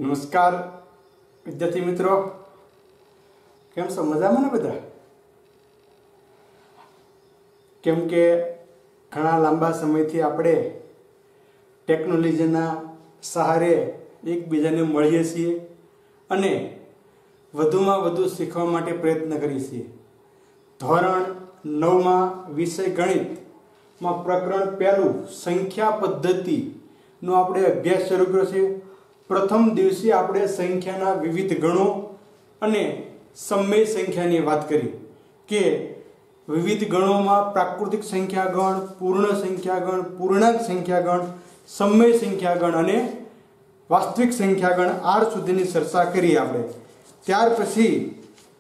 नमस्कार विद्यार्थी मित्रों, केम छो? मजामां ने बधा? केम के घणा लांबा समयथी आपणे टेक्नोलॉजीना सहारे एकबीजाने મળીએ છીએ અને વધુમાં વધુ શીખવા માટે પ્રયત્ન કરીએ છીએ। ધોરણ 9 માં વિષય ગણિતમાં પ્રકરણ પહેલું સંખ્યા પદ્ધતિનો આપણે અભ્યાસ શરૂ કર્યો છે। प्रथम दिवसे आपणे संख्याना विविध गणों अने समय संख्यानी वात करी के विविध गणों में प्राकृतिक संख्या गण, पूर्ण संख्या गण, पूर्णांक संख्या गण, समय संख्या गण अने वास्तविक संख्या गण आर सुधीनी चर्चा करी। आपणे त्यार पछी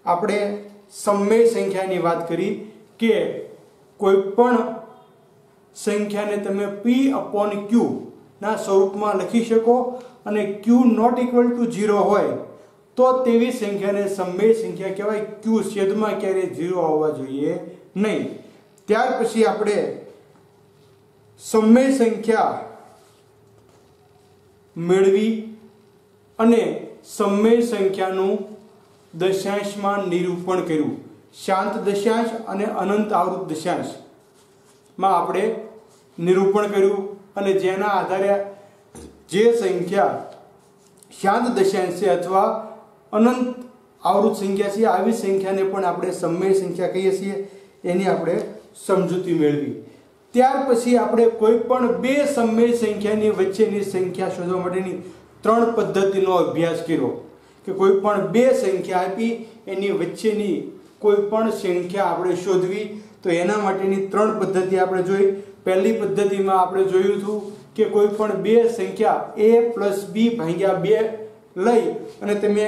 आपणे समय संख्यानी वात करी के कोईपण संख्याने तमे P/Q ना स्वरूपमां लखी शको અને Q નોટ ઇક્વલ ટુ 0 હોય તો તેવી સંખ્યાને સમય સંખ્યા કહેવાય। Q છેદમાં ક્યારે 0 આવવા જોઈએ નહીં। ત્યાર પછી આપણે સમય સંખ્યા મેળવી અને સમય સંખ્યાનું દશાંશમાં નિરૂપણ કર્યું। શાંત દશાંશ અને અનંત આવૃત દશાંશમાં આપણે નિરૂપણ કર્યું અને જેના આધારે जे संख्या शांत दशांश से अथवा अनंत आवृत संख्या से आवी संख्या ने पण आपणे समय संख्या कहीए छीए। एनी आपणे समजूती मेळवी। त्यार पछी आपणे कोईपण बे समय संख्यानी वच्चेनी संख्या शोधवा माटेनी त्रण पद्धतिनो अभ्यास कर्यो के कोईपण बे संख्या आपी एनी वच्चेनी कोईपण संख्या आपणे शोधवी। तो एना माटेनी त्रण पद्धति आपणे जोई। पहली पद्धतिमां आपणे जोयुं हतुं के कोईपण बे संख्या a + b भाग्या 2 लई अने तमे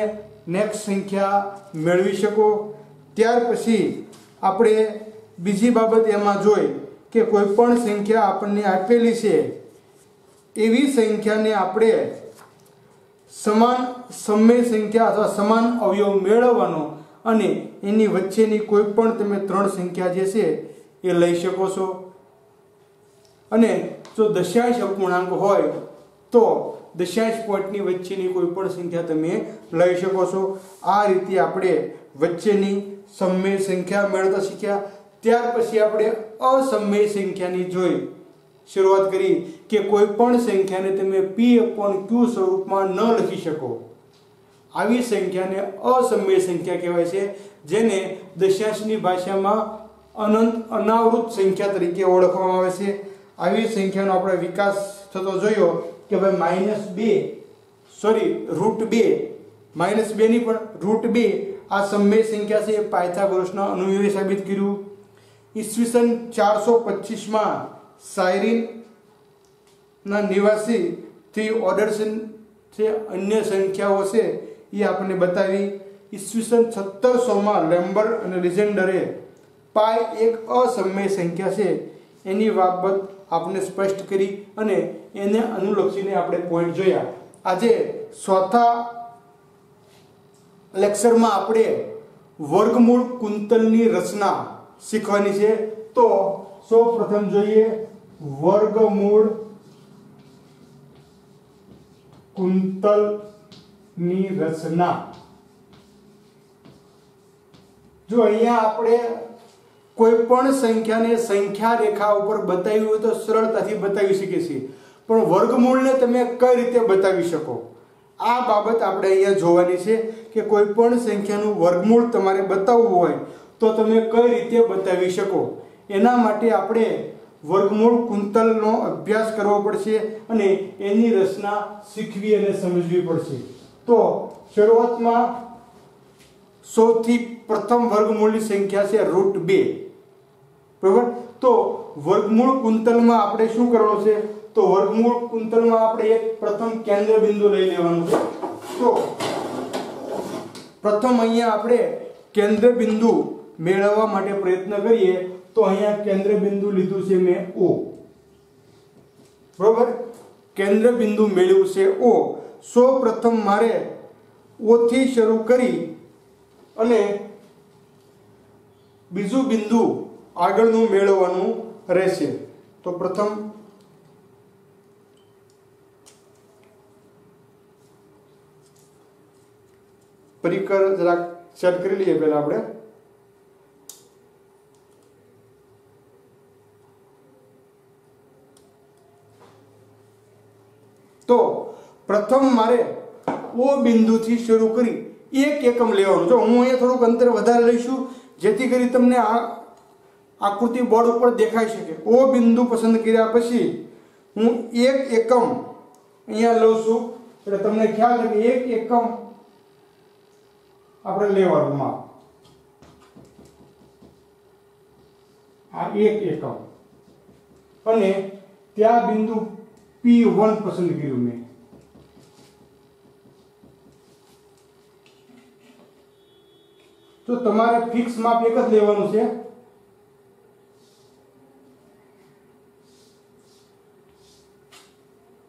नेक्स्ट संख्या मेळवी शको। त्यार पछी आपणे बीजी बाबत एमां जोई के कोईपण संख्या आपणे आपेली छे एवी संख्याने आपणे समान समय संख्या अथवा समान अवयव मेळवવાનો અને એની વચ્ચેની કોઈપણ તમે ત્રણ સંખ્યા જે છે એ લઈ શકો છો। અને जो दशांश अपूर्णांक होय तो दशांश पॉइंटनी वच्चेनी कोईपण संख्या तमे लई शको छो। आ रीते आपणे वच्चेनी समय संख्या मेळवता शीख्या। त्यार पछी आपणे असमय संख्यानी जोई शुरुआत करी के कोईपण संख्याने तमे P/Q स्वरूपमां न लखी शको। आवी संख्याने असमय संख्या कहेवाय छे, जेने दशांशनी भाषामां अनंत अनावृत संख्या तरीके ओळखवामां आवे छे। આવી સંખ્યાનો આપણે વિકાસ થતો જોયો કે ભાઈ -2 ની પણ √2 આ સમય સંખ્યા છે। પાયથાગોરસના અનુયાયી સાબિત કર્યું। ઈસવીસન 425 માં સાયરીન ના નિવાસી થી ઓર્ડરસન છે અન્ય સંખ્યાઓ છે એ આપણને બતાવી। ઈસવીસન 1700 માં લેમ્બર અને લિજેન્ડરે પાઈ એક અસમય સંખ્યા છે એની બાબત आपने स्पष्ट करी अने एने अनुलक्षीने आपणे पॉइंट जोया। आजे चौथा लेक्चर में आपणे वर्गमूल कुंतलनी रचना शीखवानी छे। तो सौ प्रथम जोईए वर्गमूल कुंतलनी रचना। जो अहींया आपणे कोईपण संख्याने संख्या रेखा पर बतावी हो तो सरलताथी बतावी शकीए छीए, पण वर्गमूळने तमे कई रीते बतावी शको आ बाबत आपणे अहींया जोवानी छे के कोईपण संख्यानुं वर्गमूळ तमारे बतावવું હોય तो तमे कई रीते बतावी शको। एना माटे आपणे वर्गमूळ कुंतलनो अभ्यास करवो पड़शे अने एनी रचना शीखवी अने समजवी पड़शे। तो शरूआतमां सौथी प्रथम वर्गमूळनी संख्या छे √2 बराबर। तो वर्गमूल कुंतल में आपणे शुं करवानुं छे? तो वर्गमूल कुंतल में आपणे एक प्रथम केंद्र बिंदु लई लेवानुं छे। तो प्रथम अहींया आपणे केंद्र बिंदु मेळववा माटे प्रयत्न करीए। तो अहींया केंद्र बिंदु लीधुं छे मैं O बराबर। केंद्र बिंदु मेळव्युं छे O। सौ प्रथम मारे O थी शरू करी अने बीजू बिंदु आगळनुं मेळववानुं रहेशे। तो प्रथम પરિકર જરાક સેટ કરી લઈએ પહેલા આપણે. તો પ્રથમ મારે ઓ બિંદુથી શરૂ કરી એક એકમ લેવાનું. જો હું અહીંયા થોડુંક અંતર વધારે લઈશું જેથી કરી તમને આ આકૃતિ બોર્ડ ઉપર દેખાઈ શકે. ઓ બિંદુ પસંદ કર્યા પછી હું એક એકમ અહીંયા લઉં છું એટલે તમને ખ્યાલ છે કે એક એકમ આપણે લેવાનું માપ. આ એક એકમ અને ત્યાં બિંદુ P1 પસંદ કર્યું મેં. તો તમારે ફિક્સ માપ એક જ લેવાનું છે.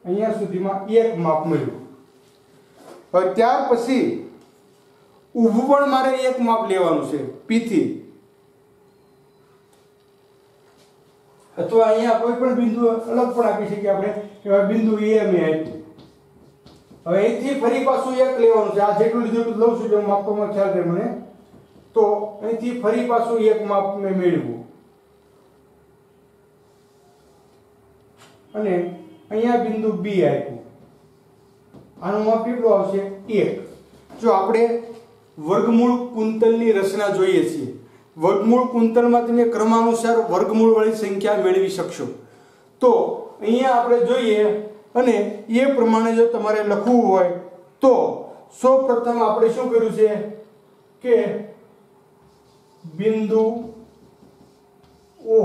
અહીંયા સુધીમાં એક માપ મળ્યું. હવે ત્યાર પછી ઊભું પણ મારે એક માપ લેવાનું છે P થી, અથવા અહીંયા કોઈ પણ બિંદુ અલગ પણ આપી શકીએ આપણે. એવા બિંદુ A મેં આપ્યું. હવે અહીંથી ફરી પાછું એક લેવાનું છે. આ જેટલું લીધું એટલું લઉં છું જો માપવામાં ખ્યાલ રહે મને. તો અહીંથી ફરી પાછું એક માપ મેં મેળવ્યું અને અહીંયા બિંદુ B આપ્યું. આનું માપ કેટલું આવશે? 1. જો આપણે વર્ગમૂળ કુંતલની રચના જોઈએ છીએ, વર્ગમૂળ કુંતલમાં તમે ક્રમાનુસાર વર્ગમૂળ વાળી સંખ્યા મેળવી શકશો. તો અહીંયા આપણે જોઈએ અને એ પ્રમાણે જો તમારે લખવું હોય તો સૌપ્રથમ આપણે શું કર્યું છે કે બિંદુ O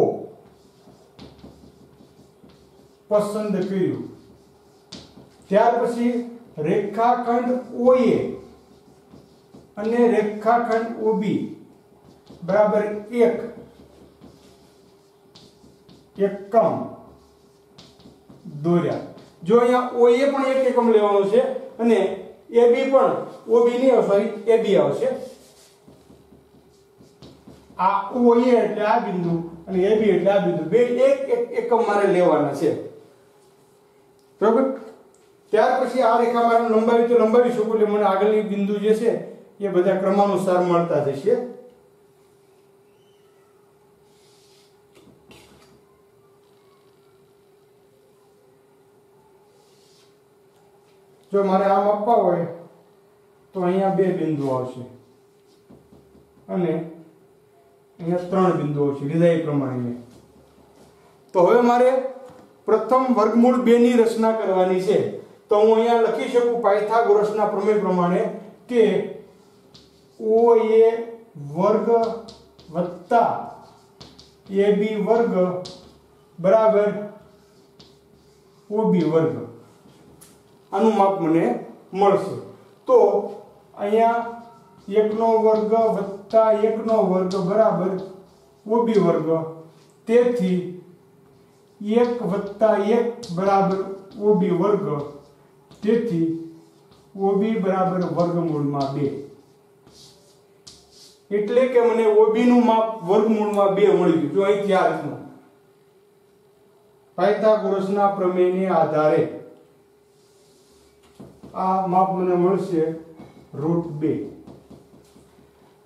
પસંદ કર્યું. ત્યાર પછી રેખાખંડ OA અને રેખાખંડ OB બરાબર એક એકમ દોર્યા. જો અહીંયા OA પણ એક એકમ લેવાનો છે અને AB પણ OB નહીં આવે, સોરી AB આવશે. આ OA એટલે આ બિંદુ અને AB એટલે આ બિંદુ, બે એક એકમ મારે લેવાના છે. બરાબર. ત્યાર પછી આ રેખા મારે લંબાવી તો લંબાવી શકું એટલે મને આગળની બિંદુ જે છે એ બધા ક્રમાનુસાર મળતા જશે. જો મારે આમ આપવા હોય તો અહીંયા બે બિંદુ આવશે અને અહીંયા ત્રણ બિંદુઓ છે લીધા એ પ્રમાણે. તો હવે મારે પ્રથમ વર્ગમૂળ 2 ની રચના કરવાની છે. તો હું અહીંયા લખી શકું પાયથાગોરસના પ્રમેય પ્રમાણે કે OA વર્ગ વત્તા AB વર્ગ બરાબર OB વર્ગ. આનું માપ મને મળશે. તો અહીંયા 1 નો વર્ગ વત્તા 1 નો વર્ગ બરાબર OB વર્ગ. તેથી 1 વત્તા 1 બરાબર OB વર્ગ. તેથી OB બરાબર વર્ગમૂળમાં 2. એટલે કે મને OB નું માપ વર્ગમૂળમાં 2 મળી ગયું. જો અહીંથી આ રીતનું પાયથાગોરસના પ્રમેયને આધારે આ માપ મને મળશે √2.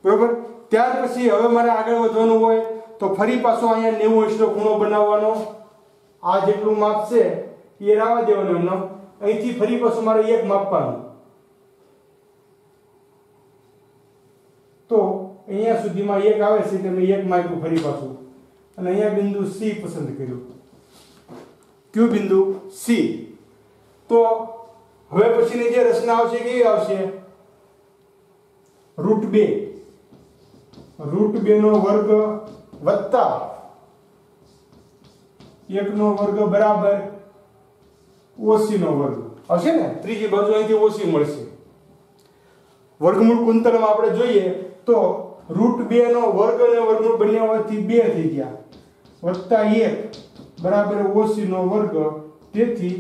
બરોબર. ત્યાર પછી હવે મારે આગળ વધવાનું હોય તો ફરી પાછો અહીંયા 90 ખૂણો બનાવવાનો. આ જેટલું માપ છે એ રાવા દેવાનું એમને. અહીંથી ફરી પાછું મારે એક માપવાનું. તો અહીંયા સુધીમાં એક આવે છે એટલે મેં એક માપ્યું ફરી પાછું અને અહીંયા બિંદુ C પસંદ કર્યું. કયું બિંદુ? C. તો હવે પછીની જે રચના આવશે કેવી આવશે? √2. √2 નો વર્ગ વત્તા 1 નો વર્ગ બરાબર OC નો વર્ગ આવશે ને. ત્રીજી બાજુ અહીંથી OC મળશે. વર્ગમૂળ કુંતલમાં આપણે જોઈએ તો √2 નો વર્ગ અને વર્ગમૂળ બંને હોવાથી 2 થઈ ગયા વત્તા 1 બરાબર OC નો વર્ગ. તેથી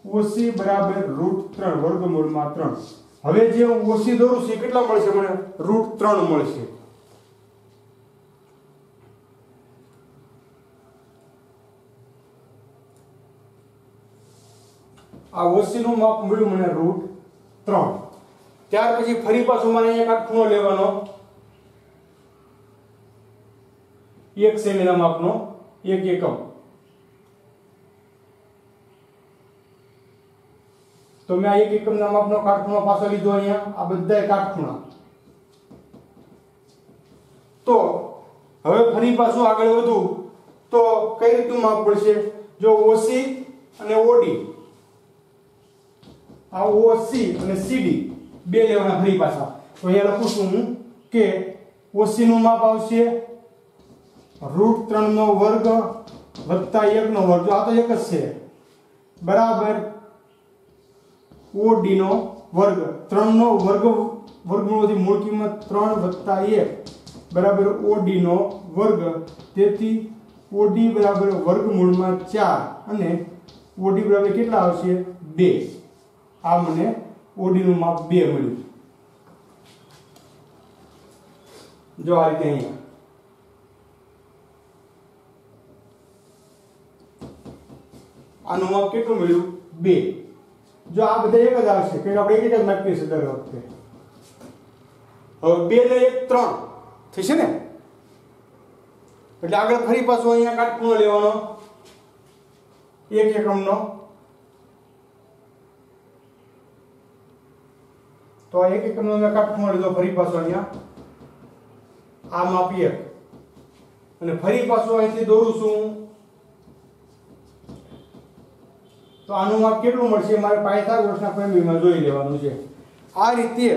OC બરાબર √3 વર્ગમૂળમાં 3. હવે જે હું OC દોરું છું કેટલા મળશે મને? √3 મળશે. આ OC નું માપ મળ્યું મને √3. ત્યાર પછી ફરી પાછું મારે અહીંયા કાટખૂણો લેવાનો 1 સેમીના માપનો 1 એકમ. તો મેં આ 1 એકમના માપનો કાટખૂણો પાછો લીધો અહીંયા. આ બધાય કાટખૂણા. તો હવે ફરી પાછું આગળ વધું તો કઈ રીતનું માપ પડશે? જો OC અને OD, આ OC અને CD બે લેવાના ફરી પાછા. તો અહીંયા લખું છું હું કે OC નું માપ આવશે √3 નો વર્ગ વત્તા 1 નો વર્ગ. આ તો એક જ છે, બરાબર OD નો વર્ગ. 3 નો વર્ગ વર્ગમૂળથી મૂળ કિંમત 3 વત્તા 1 બરાબર OD નો વર્ગ. તેથી OD બરાબર વર્ગમૂળમાં 4 અને OD બરાબર કેટલા આવશે? 2. આ મને OD નું માપ 2 મળ્યું. જો આ રીતે અહીંયા આનું માપ કેટલું મળ્યું? 2. જો આ બધા એક જ આવશે કે આપણે એક જ નાખીએ છીએ દર વખતે. હવે 2 ને 1 3 થશે ને, એટલે આગળ ફરી પાછો અહીંયા કાટખૂણો લેવાનો 1 એકમનો. તો આ 1 એકમનો મેં કાટખૂણો લીધો. ફરી પાછો અહીંયા આ માપ 1 અને ફરી પાછો અહીંથી દોરું છું તો આનું માપ કેટલું મળશે? મારે પાયથાગોરસના પ્રમેયમાં જોઈ લેવાનું છે. આ રીતે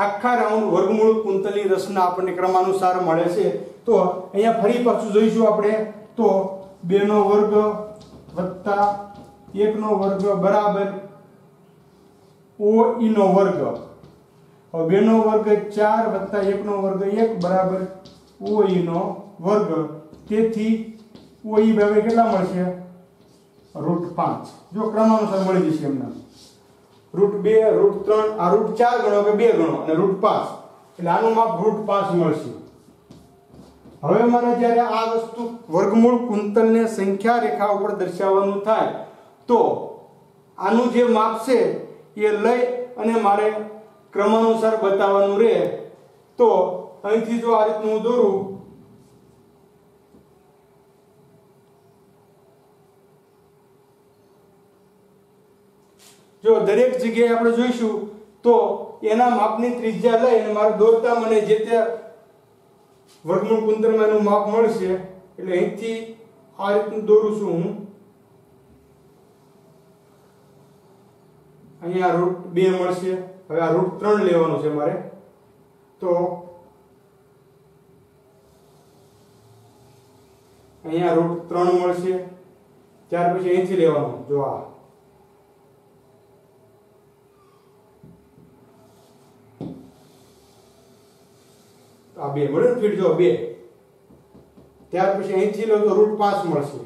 આખા રાઉન્ડ વર્ગમૂળ કુંતલની રચના આપણને ક્રમાનુસાર મળે છે. તો અહીંયા ફરી પાછું જોઈશું આપણે. તો 2 નો વર્ગ વત્તા 1 નો વર્ગ બરાબર OE નો વર્ગ. હવે 2 નો વર્ગ 4 વત્તા 1 નો વર્ગ 1 બરાબર OE નો વર્ગ. તેથી OE બરાબર કેટલા મળશે? √5. જો ક્રમાનુસાર મળી જશે એમને. √2 √3 આ √4 ગણો કે 2 ગણો અને √5 એટલે આનું માપ √5 મળશે. હવે મારે જ્યારે આ વસ્તુ વર્ગમૂળ કુંતલને સંખ્યા રેખા ઉપર દર્શાવવાનું થાય તો આનું જે માપ છે એ લઈ અને મારે ક્રમાનુસાર બતાવવાનું રહે. તો અહીંથી જો આ રીતનું દોરું જો દરેક જગ્યાએ આપણે જોઈશું તો એના માપની ત્રિજ્યા લઈ અને મારે દોરતા મને જે તે વર્ગમૂળ કુંતલમાં એનું માપ મળશે. એટલે અહીંથી આ રીતનું દોરું છું હું. અહીંયા √2 મળશે. હવે આ √3 લેવાનું છે મારે. તો અહીંયા √3 મળશે. ત્યાર પછી અહીંથી લેવાનું. જો આ આ 2 મળે ને ફીટ. જો 2 ત્યાર પછી અહીંથી લો તો √5 મળશે.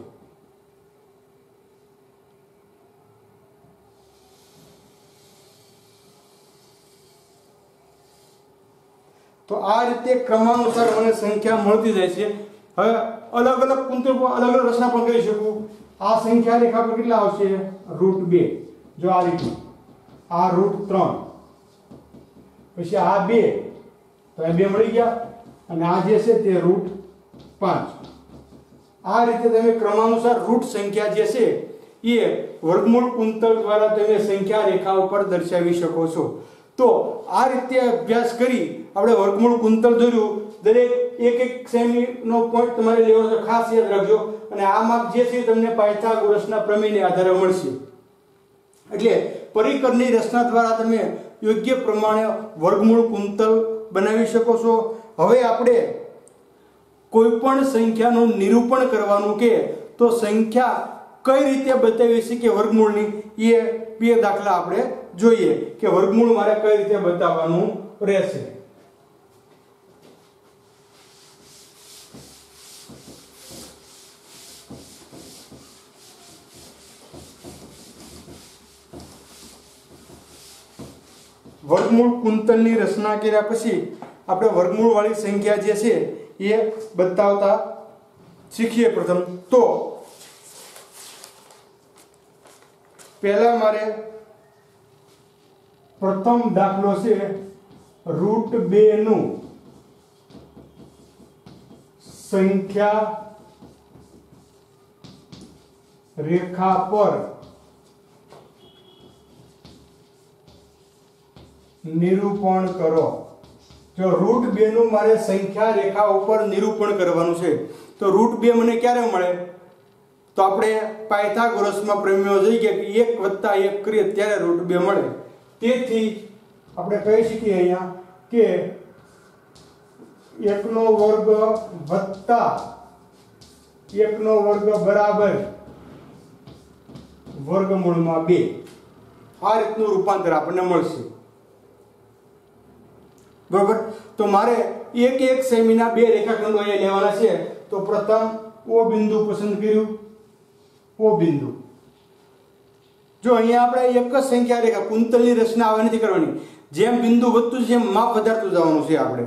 તો આ રીતે ક્રમાનુસાર મને સંખ્યા મળતી જાય છે. હવે અલગ અલગ કુંતલ અલગ અલગ રચના પણ કરી શકું. આ સંખ્યા રેખા પર કેટલા આવશે? √2. જો આ રીતે આ √3 પછી આ 2 તો આ 2 મળી ગયા અને આ જે છે તે √5. આ રીતે તમે ક્રમાનુસાર રૂટ સંખ્યા જે છે એ વર્ગમૂળ કુંતલ દ્વારા તમે સંખ્યા રેખા ઉપર દર્શાવી શકો છો. તો આ રીતે અભ્યાસ કરી આપણે વર્ગમૂળ કુંતલ દોર્યું. દરેક એક સેમીનો પોઈન્ટ તમારે લેવાનો છે, ખાસ યાદ રાખજો. અને આ માપ જે છે તમને પાયથાગોરસના પ્રમેયને આધારે મળશે. એટલે પરિકરની રચના દ્વારા તમે યોગ્ય પ્રમાણે વર્ગમૂળ કુંતલ બનાવી શકો છો. હવે આપણે કોઈ પણ સંખ્યાનું નિરૂપણ કરવાનું કે તો સંખ્યા કઈ રીતે બતાવી છે કે વર્ગમૂળની એ બે દાખલા આપણે જોઈએ કે વર્ગમૂળ મારે કઈ રીતે બતાવવાનું રહેશે. વર્ગમૂળ કુંતલની રચના કર્યા પછી આપણે વર્ગમૂળ વાળી સંખ્યા જે છે એ બતાવતા શીખીએ. પ્રથમ તો પહેલા મારે પ્રથમ દાખલો છે √2 નું સંખ્યા રેખા પર નિરૂપણ કરો। જો √2 નું મારે સંખ્યા રેખા ઉપર નિરૂપણ કરવાનું છે તો √2 મને ક્યારે મળે? તો આપણે પાયથાગોરસમાં પ્રમેય જોઈ ગયા કે 1 + 1 કરીએ ત્યારે √2 મળે। તેથી આપણે કહી શકીએ અહીંયા કે 1² વત્તા 1² બરાબર વર્ગમૂળમાં 2। આ રીતનું રૂપાંતર આપણને મળશે, બરોબર। તો મારે એક સેમીના બે રેખાખંડો અહીંયા લેવાના છે। તો પ્રથમ O બિંદુ પસંદ કર્યું, O બિંદુ। જો અહીંયા આપણે એક જ સંખ્યા રેખા કુંતલની રચના આવે નથી કરવાની, જેમ બિંદુ વધતું છે એમ માપ વધારતું જવાનું છે આપણે,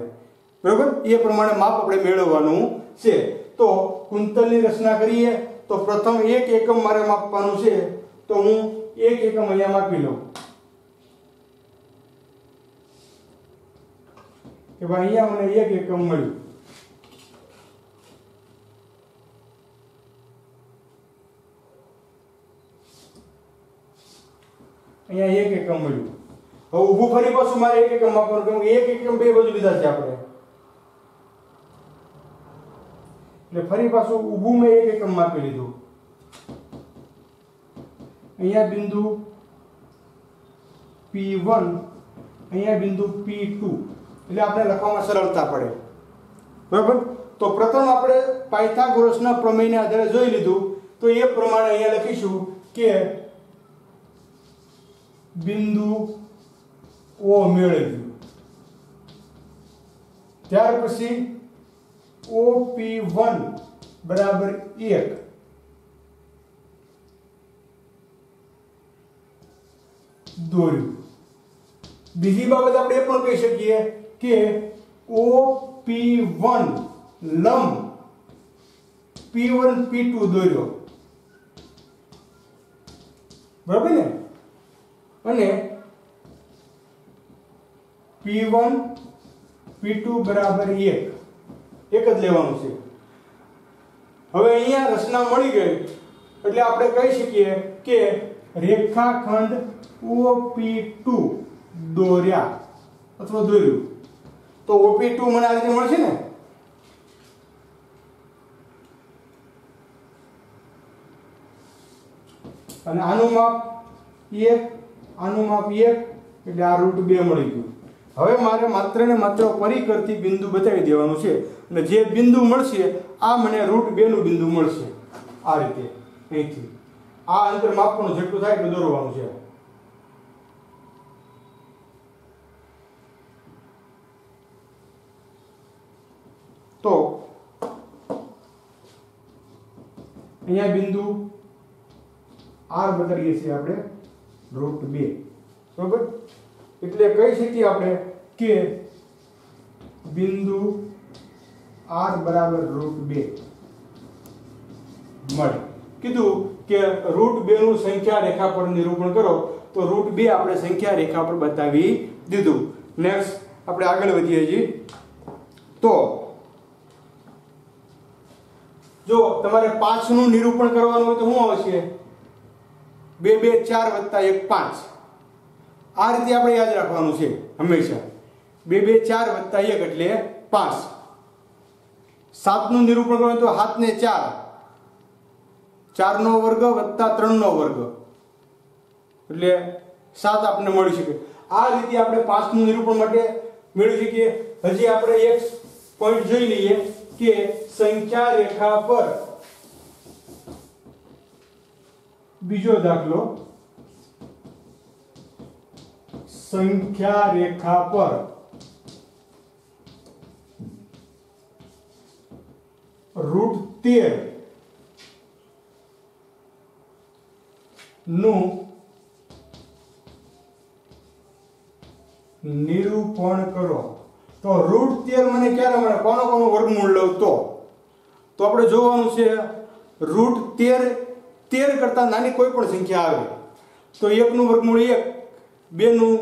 બરોબર। એ પ્રમાણે માપ આપણે મેળવવાનું છે। તો કુંતલની રચના કરીએ તો પ્રથમ 1 એકમ મારે માપવાનું છે, તો હું 1 એકમ અહીંયા માપી લઉં કે ભાઈ અહીંયા મને 1 એકમ મળ્યું। અહીંયા 1 એકમ મળ્યું। હવે ઊભું ફરી પાછું મારે 1 એકમ માપવાનું, કેમ 1 એકમ બે બાજુ લીધા છે આપણે, એટલે ફરી પાછું ઊભું મેં 1 એકમ માપી લીધું। અહીંયા બિંદુ P1, અહીંયા બિંદુ P2, એટલે આપણે લખવામાં સરળતા પડે, બરાબર। તો પ્રથમ આપણે પાયથાગોરસના પ્રમેયના આધારે જોઈ લીધું, તો એ પ્રમાણે અહીંયા લખીશું કે બિંદુ O મેળવ્યું, ત્યાર પછી OP1 બરાબર 1 દોર્યું। બીજી બાબત આપણે એ પણ કહી શકીએ કે OP1 લંબ P1 P2 દોર્યો, બરાબર ને? અને P1 P2 બરાબર 1 જ લેવાનું છે। હવે અહીંયા રચના મળી ગઈ એટલે આપણે કહી શકીએ કે રેખાખંડ OP2 દોર્યા અથવા દોર્યું। તો OP2 મને આ રીતે મળશે ને, અને આનું માપ 1, આનું માપ 1, એટલે આ √2 મળી ગયું। હવે મારે માત્ર ને માત્ર પરિકરથી બિંદુ બતાવી દેવાનું છે, અને જે બિંદુ મળશે આ મને √2 નું બિંદુ મળશે। આ રીતે અહીંથી આ અંતર માપવાનું જેટલું થાય એટલું દોરવાનું છે। તો અહીંયા બિંદુ R બતાવીએ છીએ આપણે √2, બરાબર। એટલે કહી શકીએ આપણે કે બિંદુ R બરાબર √2 મળે। કીધું કે √2 નું સંખ્યા રેખા પર નિરૂપણ કરો, તો √2 આપણે સંખ્યા રેખા પર બતાવી દીધું। નેક્સ્ટ આપણે આગળ વધીએ છીએ। તો જો તમારે 5 નું નિરૂપણ કરવાનું હોય તો શું આવશે? 2 2 4 + 1 5। આ રીતે આપણે યાદ રાખવાનું છે હંમેશા। 2 2 4 + 1 એટલે 5। 7 નું નિરૂપણ કરવાનું તો 7 ને 4, 4 નો વર્ગ + 3 નો વર્ગ એટલે 7 આપણને મળી શકે। આ રીતે આપણે 5 નું નિરૂપણ માટે મેળવી શકીએ। હજી આપણે એક પોઈન્ટ જોઈ લઈએ કે સંખ્યા રેખા પર, બીજો દાખલો, સંખ્યા રેખા પર √13 નું નિરૂપણ કરો। તો √13 મને ક્યારે મળે? કોનો વર્ગમૂળ લઉં તો આપણે જોવાનું છે √13 કરતા નાની કોઈ પણ સંખ્યા આવે તો 1 નું વર્ગમૂળ 1, 2 નું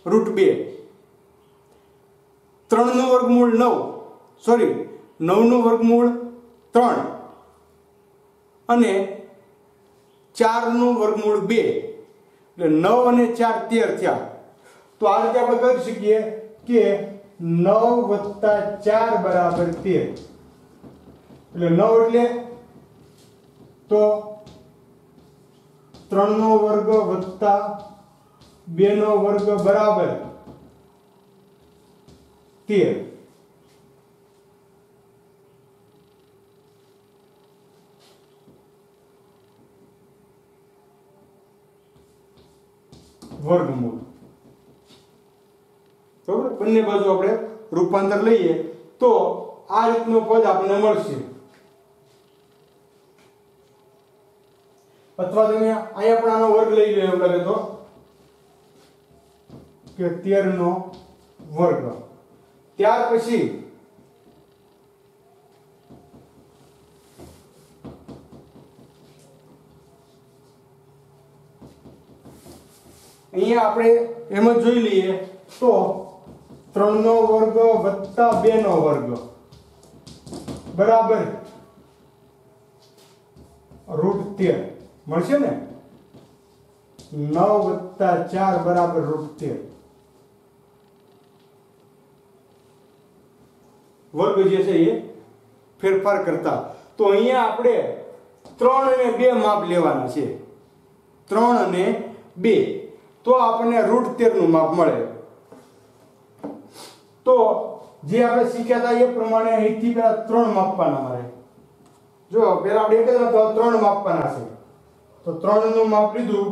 √2, 3 નું વર્ગમૂળ 9, સોરી 9 નું વર્ગમૂળ 3 અને 4 નું વર્ગમૂળ 2, એટલે 9 અને 4 13 થયા. તો આ રીતે આપણે કરી શકીએ કે 9 + 4 = 13. એટલે 9 એટલે તો 3 નો વર્ગ વત્તા 2 નો વર્ગ બરાબર 13. વર્ગમૂળ. બરાબર, બંને બાજુ આપણે રૂપાંતર લઈએ તો આ રીતનો પદ આપણને મળશે. અથવા તમે અહીંયા પણ આનો વર્ગ લઈ લો એમ લાગે તો કે 13 નો વર્ગ. ત્યાર પછી અહીંયા આપણે એમ જ જોઈ લઈએ તો 3 નો વર્ગ વત્તા 2 નો વર્ગ બરાબર √13 મળશે ને. 9 + 4 બરાબર √13. વર્ગ જે છે એ ફેરફાર કરતા. તો અહીંયા આપણે 3 અને 2 માપ લેવાના છે. 3 અને 2 તો આપણને √13 નું માપ મળે. તો જે આપણે શીખ્યા હતા એ પ્રમાણે અહીંથી પહેલા 3 માપવાના મારે. જો પહેલા આપણે એક જ તો 3 માપવાના છે. તો 3 નું માપ લીધું.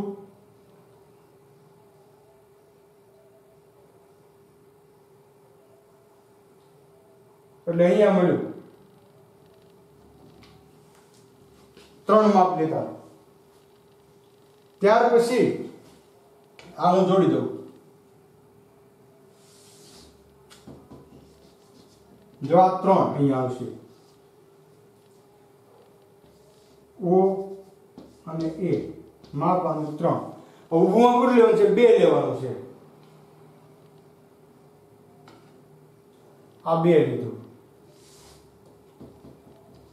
એટલે અહીંયા મળ્યું 3 માપ લીધા. ત્યાર પછી આ હું જોડી દઉં. જો આ 3 અહીંયા આવશે. O અને A માપવાનું 3. ઊભું કેટલું લેવાનું છે? 2 લેવાનું છે. આ 2 લીધું.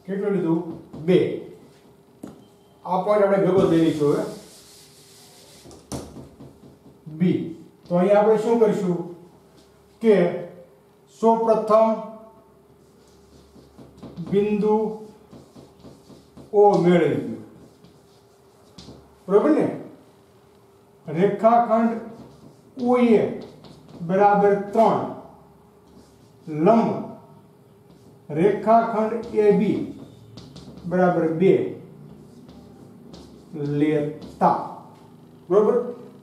કેટલું લીધું? 2. આ પોઈન્ટ આપણે ભેગો દઈ દઈશું હવે. B. તો અહીં આપણે શું કરીશું કે સૌપ્રથમ બિંદુ O મેળવીશું. બરોબર ને? રેખાખંડ OA બરાબર 3 લંબ રેખાખંડ AB બરાબર 2 લેતા. બરોબર?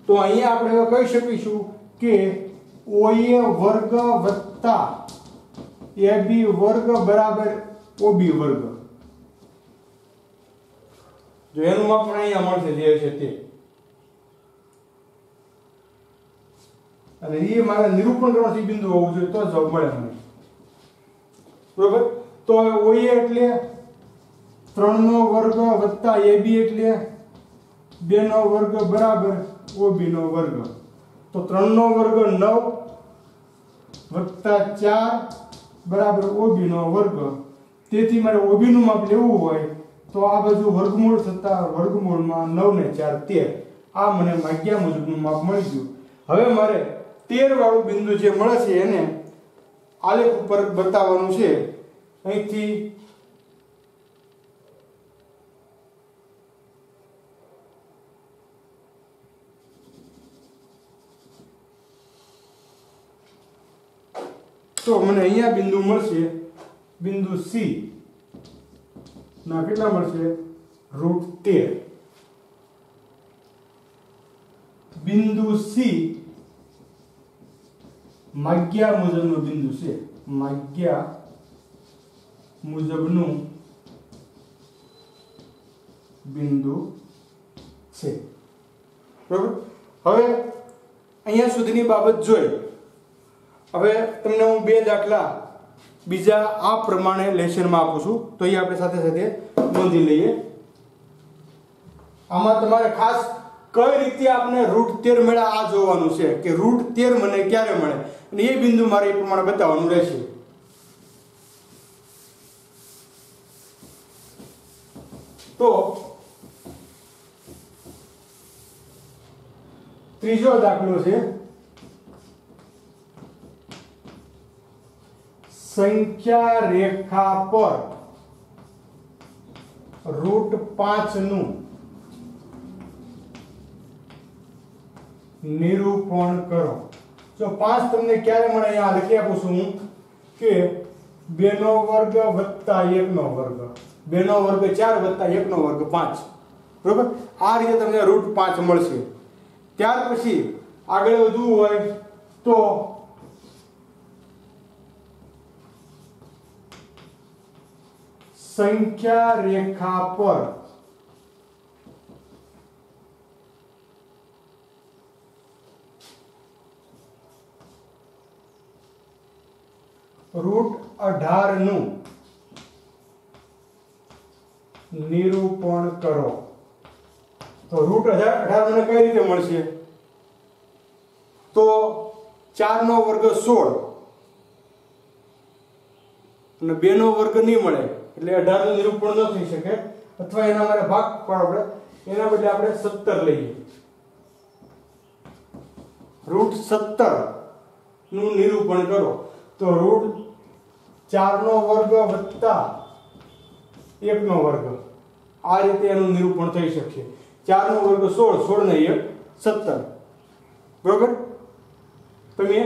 તો અહીંયા આપણે કહી શકીશું કે OA વર્ગ વત્તા AB વર્ગ બરાબર OB વર્ગ. જો એનું માપ પણ અહીંયા મળશે જે છે તે. અને એ મારે નિરૂપણ કરવાથી બિંદુ હોવું જોઈએ તો જવાબ મળે મને. બરોબર? તો હવે OA એટલે 3 નો વર્ગ વત્તા AB એટલે 2 નો વર્ગ બરાબર OB નો વર્ગ. તો 3 નો વર્ગ 9 વત્તા 4 બરાબર OB નો વર્ગ. તેથી મારે OB નું માપ લેવું હોય તો આ બાજુ વર્ગમૂળ થતા વર્ગમૂળમાં 9 ને 4 13. આ મને માગ્યા મુજબનું માપ મળી ગયું. હવે મારે 13 વાળું બિંદુ જે મળે છે એને આલેખ ઉપર બતાવવાનું છે. અહીંથી તો મને અહીંયા બિંદુ મળશે. બિંદુ C ના કેટલા મળશે? √13. બિંદુ C માગ્યા મુજબનું બિંદુ છે. માગ્યા મુજબનું બિંદુ છે. બરાબર? હવે અહીંયા સુધીની બાબત જોઈ. હવે તમને હું 2 દાખલા બીજા આ પ્રમાણે લેશનમાં આપું છું તો એ આપણે સાથે સાથે નોંધી લઈએ. આમાં તમારે ખાસ કઈ રીતે આપણે રૂટ 13 મળ્યા આ જોવાનું છે કે રૂટ 13 મને ક્યારે મળે, અને એ બિંદુ મારે એ પ્રમાણે બતાવવાનું રહેશે. તો ત્રીજો દાખલો છે સંખ્યા રેખા પર રૂટ 5 નું નિરૂપણ કરો. જો 5 તમને ક્યારે મળે અહીંયા લખી આપું છું હું કે 2 નો વર્ગ વત્તા 1 નો વર્ગ, 2 નો વર્ગ 4 વત્તા 1 નો વર્ગ 5. બરોબર, આ રીતે તમને રૂટ 5 મળશે. ત્યાર પછી આગળ વધવું હોય તો સંખ્યા રેખા પર રૂટ 18 નું નિરૂપણ કરો. તો રૂટ 18 મને કઈ રીતે મળશે? તો 4 નો વર્ગ 16 અને 2 નો વર્ગ નહીં મળે એટલે 18 નું નિરૂપણ ન થઈ શકે, અથવા એના મારે ભાગ પાડવો પડે. એના બદલે આપણે 17 લઈએ. રૂટ 17 નું નિરૂપણ કરો. તો રૂટ 4 નો વર્ગ વત્તા 1 નો વર્ગ, આ રીતે એનું નિરૂપણ થઈ શકશે. 4 નો વર્ગ 16, 16 ને 1 17. બરોબર, તમે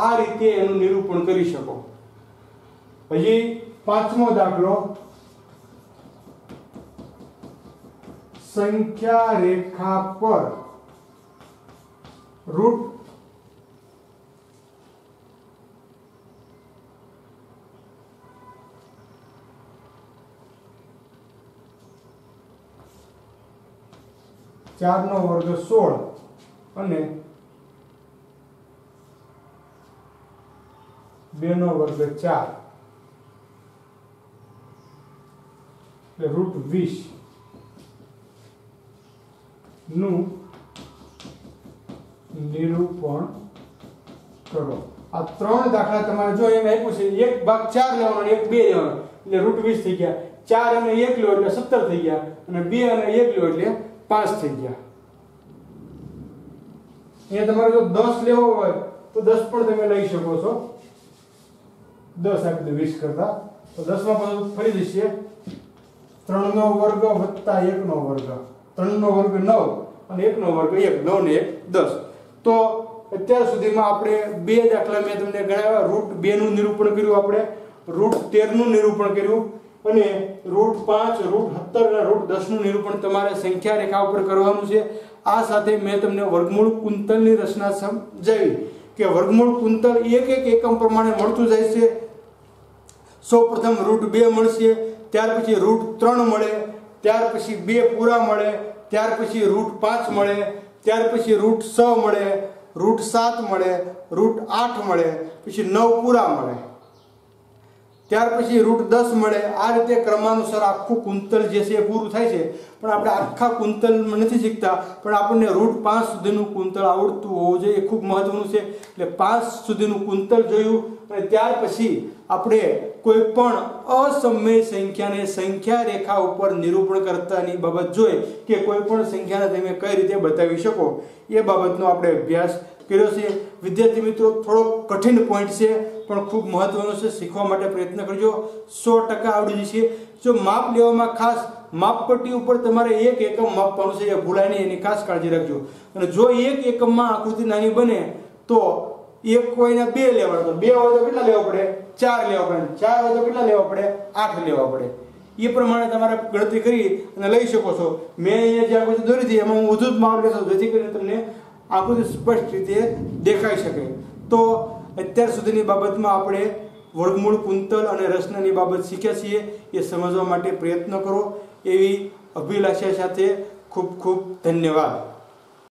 આ રીતે એનું નિરૂપણ કરી શકો. પછી પાંચમો દાખલો સંખ્યા રેખા પર રૂટ 4 નો વર્ગ 16 અને 2 નો વર્ગ 4 એટલે રૂટ 20 નું નિરૂપણ કરો. આ ત્રણ દાખલા તમારે જો એમ આપ્યું છે, એક ભાગ 4 લેવાનો અને એક 2 લેવાનો એટલે રૂટ 20 થઈ ગયા. 4 અને 1 લો એટલે 17 થઈ ગયા, અને 2 અને 1 લો એટલે 5 થઈ ગયા. અહીંયા તમારે જો 10 લેવો હોય તો 10 પણ તમે લઈ શકો છો. 10 આપી દો 20 કરતા, તો 10 માં પાછું ફરી જશે 3 નો વર્ગ વત્તા 1 નો વર્ગ, 3 નો વર્ગ 9 અને 1 નો વર્ગ 1, 9 ને 1 10. તો અત્યાર સુધીમાં આપણે બે દાખલા મેં તમને ગણાવ્યા. રૂટ 2 નું નિરૂપણ કર્યું, આપણે રૂટ 13 નું નિરૂપણ કર્યું, અને રૂટ 5, રૂટ 17 અને રૂટ 10 નું નિરૂપણ તમારે સંખ્યા રેખા ઉપર કરવાનું છે. આ સાથે મેં તમને વર્ગમૂળ કુંતલની રચના સમજાવી કે વર્ગમૂળ કુંતલ એક એક એકમ પ્રમાણે મળતું જાય છે. સૌપ્રથમ રૂટ 2 મળશે, ત્યાર પછી રૂટ 3 મળે, ત્યાર પછી 2 પૂરા મળે, ત્યાર પછી રૂટ 5 મળે, ત્યાર પછી રૂટ 6 મળે, રૂટ 7 મળે, રૂટ 8 મળે, પછી 9 પૂરા મળે, ત્યાર પછી રૂટ 10 મળે. આ રીતે ક્રમાનુસાર આખું કુંતલ જે છે એ પૂરું થાય છે. પણ આપણે આખા કુંતલમાં નથી શીખતા, પણ આપણને રૂટ 5 સુધીનું કુંતલ આવડતું હોવું જોઈએ, એ ખૂબ મહત્વનું છે. એટલે 5 સુધીનું કુંતલ જોયું, અને ત્યાર પછી આપણે કોઈ પણ અસમય સંખ્યાને સંખ્યા રેખા ઉપર નિરૂપણ કરતાની બાબત જોઈ કે કોઈ પણ સંખ્યાને તમે કઈ રીતે બતાવી શકો, એ બાબતનો આપણે અભ્યાસ કર્યો છે. વિદ્યાર્થી મિત્રો, થોડો કઠિન પોઈન્ટ છે પણ ખૂબ મહત્વનો છે, શીખવા માટે પ્રયત્ન કરજો. 100% આવડી જશે. જો માપ લેવામાં ખાસ માપપટ્ટી ઉપર તમારે એક એકમ માપવાનું છે, એ ભૂલાય નહીં, એની ખાસ કાળજી રાખજો. અને જો એક એકમમાં આકૃતિ નાની બને તો એક કોઈને 2 લેવા, તો 2 હોય તો કેટલા લેવા પડે? 4 લેવા પડે. 4 હોય તો કેટલા લેવા પડે? 8 લેવા પડે. એ પ્રમાણે તમારે ગણતરી કરી અને લઈ શકો છો. મેં અહીંયા જે આકૃતિ દોરી હતી એમાં હું વધુ જ માપ લેતો, જેથી કરીને તમને આકૃતિ સ્પષ્ટ રીતે દેખાઈ શકે. તો અત્યાર સુધીની બાબતમાં આપણે વર્ગમૂળ કુંતલ અને રચનાની બાબત શીખ્યા છીએ. એ સમજવા માટે પ્રયત્ન કરો એવી અભિલાષા સાથે ખૂબ ખૂબ ધન્યવાદ.